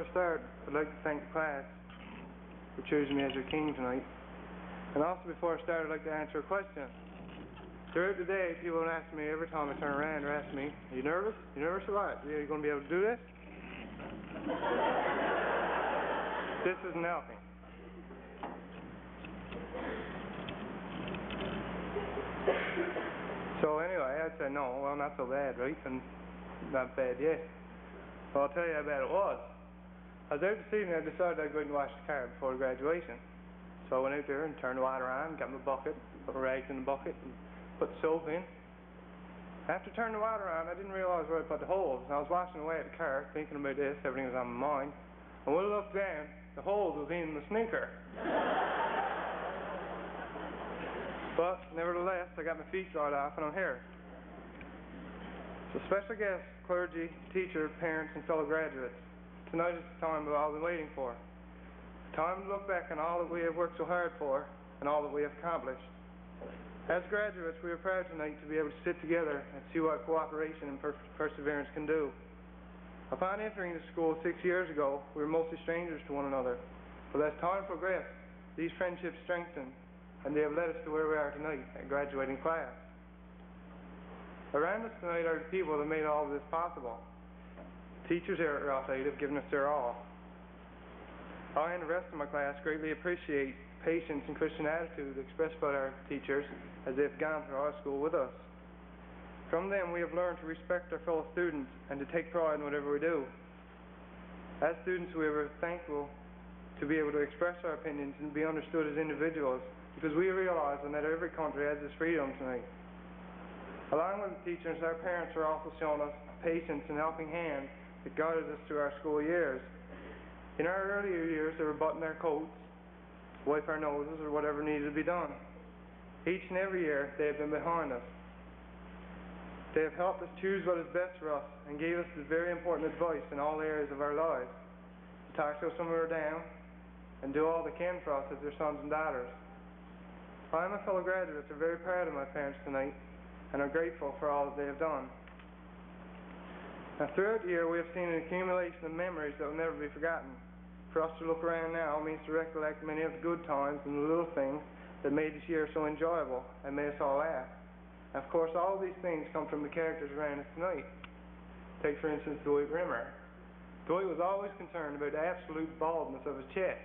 I start, I'd like to thank the class for choosing me as your king tonight. And also before I start, I'd like to answer a question. Throughout the day, people would ask me, every time I turn around, they ask me, are you nervous? You nervous or what? Are you going to be able to do this? This isn't helping. So anyway, I'd say, no, well, not so bad, right? And not bad yet. Well, I'll tell you how bad it was. I was out this evening, I decided I'd go out and wash the car before graduation. So I went out there and turned the water on, got my bucket, put my rags in the bucket, and put the soap in. After turning the water on, I didn't realize where I put the holes. And I was washing away at the car, thinking about this, everything was on my mind. And when I looked down, the holes was in the sneaker. But nevertheless, I got my feet dried off and I'm here. So special guests, clergy, teacher, parents, and fellow graduates, tonight is the time we've all been waiting for. Time to look back on all that we have worked so hard for and all that we have accomplished. As graduates, we are proud tonight to be able to sit together and see what cooperation and perseverance can do. Upon entering the school 6 years ago, we were mostly strangers to one another. But as time progressed, these friendships strengthened, and they have led us to where we are tonight, a graduating class. Around us tonight are the people that made all of this possible. Teachers here at Rothside have given us their all. I and the rest of my class greatly appreciate patience and Christian attitude expressed by our teachers as they have gone through our school with us. From them we have learned to respect our fellow students and to take pride in whatever we do. As students we are thankful to be able to express our opinions and be understood as individuals, because we realize that not every country has this freedom tonight. Along with the teachers, our parents are also showing us patience and helping hand that guided us through our school years. In our earlier years, they would button our coats, wipe our noses, or whatever needed to be done. Each and every year, they have been behind us. They have helped us choose what is best for us and gave us the very important advice in all areas of our lives. To talk to us when we were down and do all they can for us as their sons and daughters. I and my fellow graduates are very proud of my parents tonight and are grateful for all that they have done. Now, throughout the year, we have seen an accumulation of memories that will never be forgotten. For us to look around now means to recollect many of the good times and the little things that made this year so enjoyable and made us all laugh. And of course, all of these things come from the characters around us tonight. Take, for instance, Dwight Rimmer. Dwight was always concerned about the absolute baldness of his chest.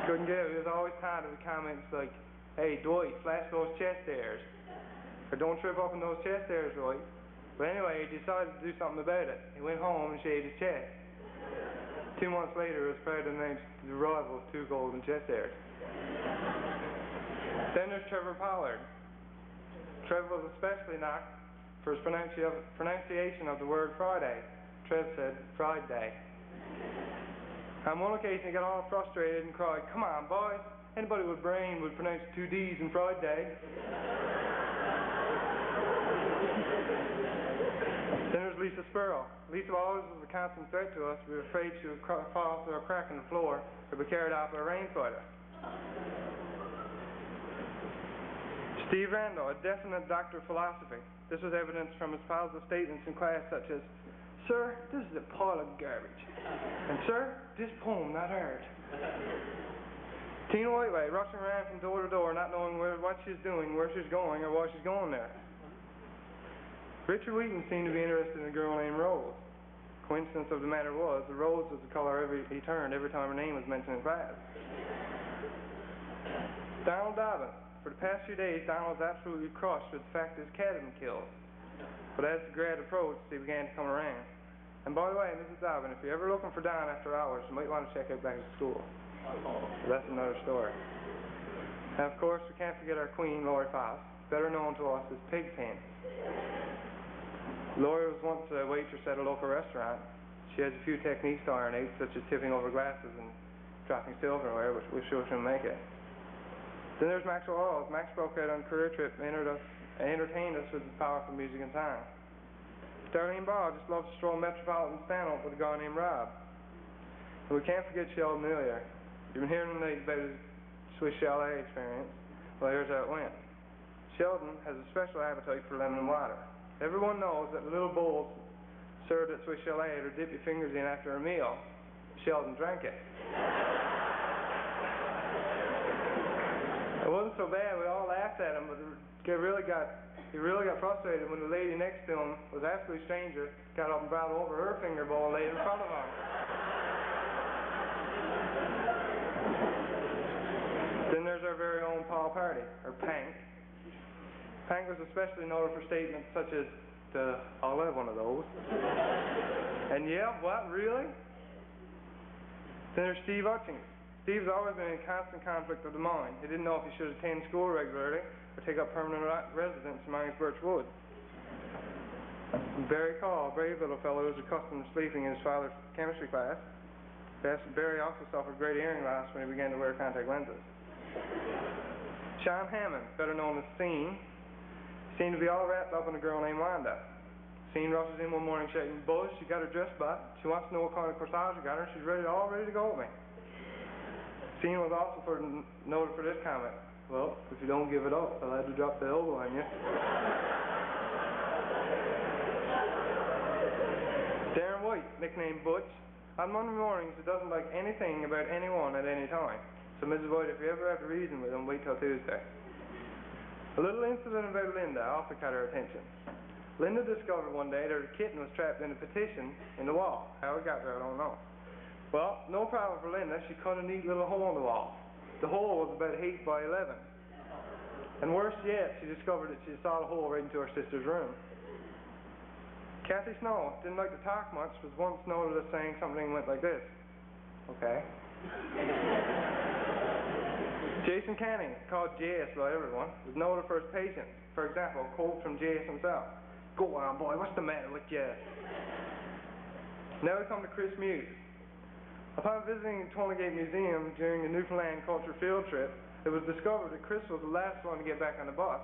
Couldn't get it. He was always tired of the comments like, hey, Dwight, flash those chest hairs. Or don't trip up on those chest hairs, Dwight. But anyway, he decided to do something about it. He went home and shaved his chest. 2 months later, he was proud to announce the arrival of 2 golden chest hairs. Then there's Trevor Pollard. Trevor was especially knocked for his pronunciation of the word Friday. Trev said, Friday. On one occasion, he got all frustrated and cried, come on, boys. Anybody with brain would pronounce 2 D's in Friday. Then there's Lisa Spurrell. Lisa always was a constant threat to us. We were afraid she would fall through a crack in the floor or be carried off by a rain fighter. Steve Randall, a definite doctor of philosophy. This was evidenced from his positive statements in class such as, Sir, this is a pile of garbage. And sir, this poem not hard. Tina Whiteway, rushing around from door to door, not knowing what she's doing, where she's going, or why she's going there. Richard Wheaton seemed to be interested in a girl named Rose. Coincidence of the matter was, the rose was the color he turned every time her name was mentioned in class. Donald Dobbin. For the past few days, Donald was absolutely crushed with the fact that his cat had been killed. But as the grad approached, he began to come around. And by the way, Mrs. Dobbin, if you're ever looking for Don after hours, you might want to check out back at school. But that's another story. And of course, we can't forget our queen, Lori Foss, better known to us as Pigpen. Lori was once a waitress at a local restaurant. She has a few techniques to iron out, such as tipping over glasses and dropping silverware, which we'll show she'll make it. Then there's Maxwell Hall. Max broke out on a career trip and entertained us with his powerful music and song. Darlene Ball just loves to stroll Metropolitan Stanhope with a guy named Rob. And we can't forget Sheldon Miller. You've been hearing tonight about his Swiss chalet experience. Well, here's how it went. Sheldon has a special appetite for lemon and water. Everyone knows that little bowls served at Swiss chalet, or dip your fingers in after a meal. Sheldon drank it. It wasn't so bad. We all laughed at him, but he really got frustrated when the lady next to him was an absolute stranger, got up and brought over her finger bowl and laid it in front of him. Then there's our very own Paul Party, or Pank. Pank was especially noted for statements such as, I'll have one of those. And yeah, what, really? Then there's Steve Hutchings. Steve's always been in constant conflict of the mind. He didn't know if he should attend school regularly or take up permanent residence among his Birch Woods. Barry Call, a brave little fellow who was accustomed to sleeping in his father's chemistry class. Barry also suffered great hearing loss when he began to wear contact lenses. Sean Hammond, better known as Scene, seemed to be all wrapped up in a girl named Wanda. Scene rushes in one morning shouting, "Buzz, she got her dress back. She wants to know what kind of corsage you got her, and she's all ready to go with me." Scene was also noted for this comment, "Well, if you don't give it up, I'll have to drop the elbow on you." Darren White, nicknamed Butch, on Monday mornings he doesn't like anything about anyone at any time. So Mrs. White, if you ever have to reason with him, wait till Tuesday. A little incident about Linda also caught her attention. Linda discovered one day that her kitten was trapped in a petition in the wall. How it got there, I don't know. Well, no problem for Linda. She cut a neat little hole in the wall. The hole was about 8 by 11. And worse yet, she discovered that she saw the hole right into her sister's room. Kathy Snow didn't like to talk much, was once noted as saying something went like this. Okay. Jason Canning, called J.S. by everyone, was noted for his patience. For example, a quote from J.S. himself. "Go on, boy, what's the matter with you?" Now we come to Chris Muse. Upon visiting the Tollgate Museum during the Newfoundland Culture Field Trip, it was discovered that Chris was the last one to get back on the bus.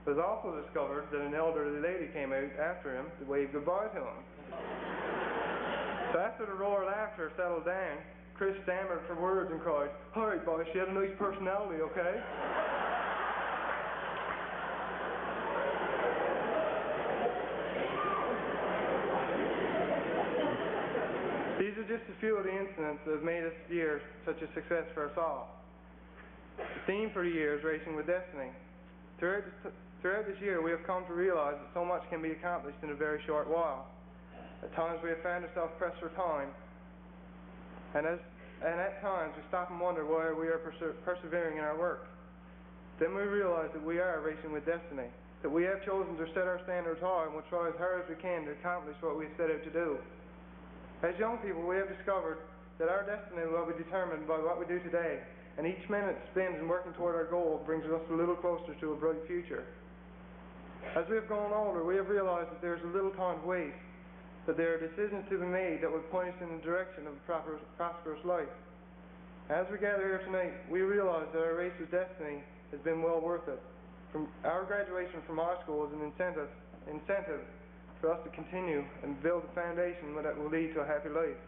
It was also discovered that an elderly lady came out after him to wave goodbye to him. So after the roar of laughter settled down, Chris stammered for words and cried, "All right, boy, she had a nice personality, okay?" These are just a few of the incidents that have made this year such a success for us all. The theme for the year is Racing with Destiny. Throughout this year, we have come to realize that so much can be accomplished in a very short while. At times we have found ourselves pressed for time, and at times we stop and wonder why we are persevering in our work. Then we realize that we are racing with destiny, that we have chosen to set our standards high and will try as hard as we can to accomplish what we set out to do. As young people, we have discovered that our destiny will be determined by what we do today, and each minute spent in working toward our goal brings us a little closer to a bright future. As we have grown older, we have realized that there is a little time to waste, that there are decisions to be made that will point us in the direction of a prosperous life. As we gather here tonight, we realize that our race with destiny has been well worth it. Our graduation from our school is an incentive for us to continue and build a foundation that will lead to a happy life.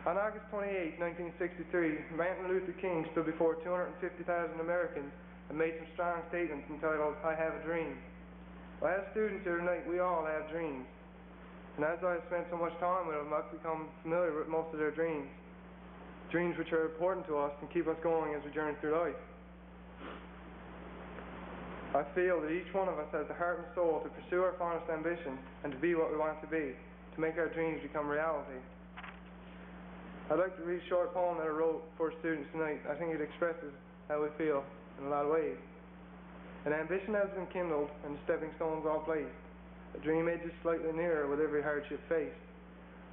On August 28, 1963, Martin Luther King stood before 250,000 Americans and made some strong statements entitled, "I Have a Dream." Well, as students here tonight, we all have dreams. And as I have spent so much time with them, I've become familiar with most of their dreams. Dreams which are important to us and keep us going as we journey through life. I feel that each one of us has the heart and soul to pursue our fondest ambition and to be what we want to be, to make our dreams become reality. I'd like to read a short poem that I wrote for students tonight. I think it expresses how we feel in a lot of ways. An ambition has been kindled and the stepping stones all placed. A dream edges slightly nearer with every hardship faced.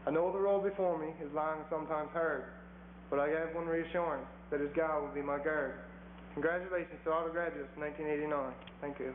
I know the road before me is long and sometimes hard, but I have one reassurance, that His God will be my guard. Congratulations to all the graduates in 1989. Thank you.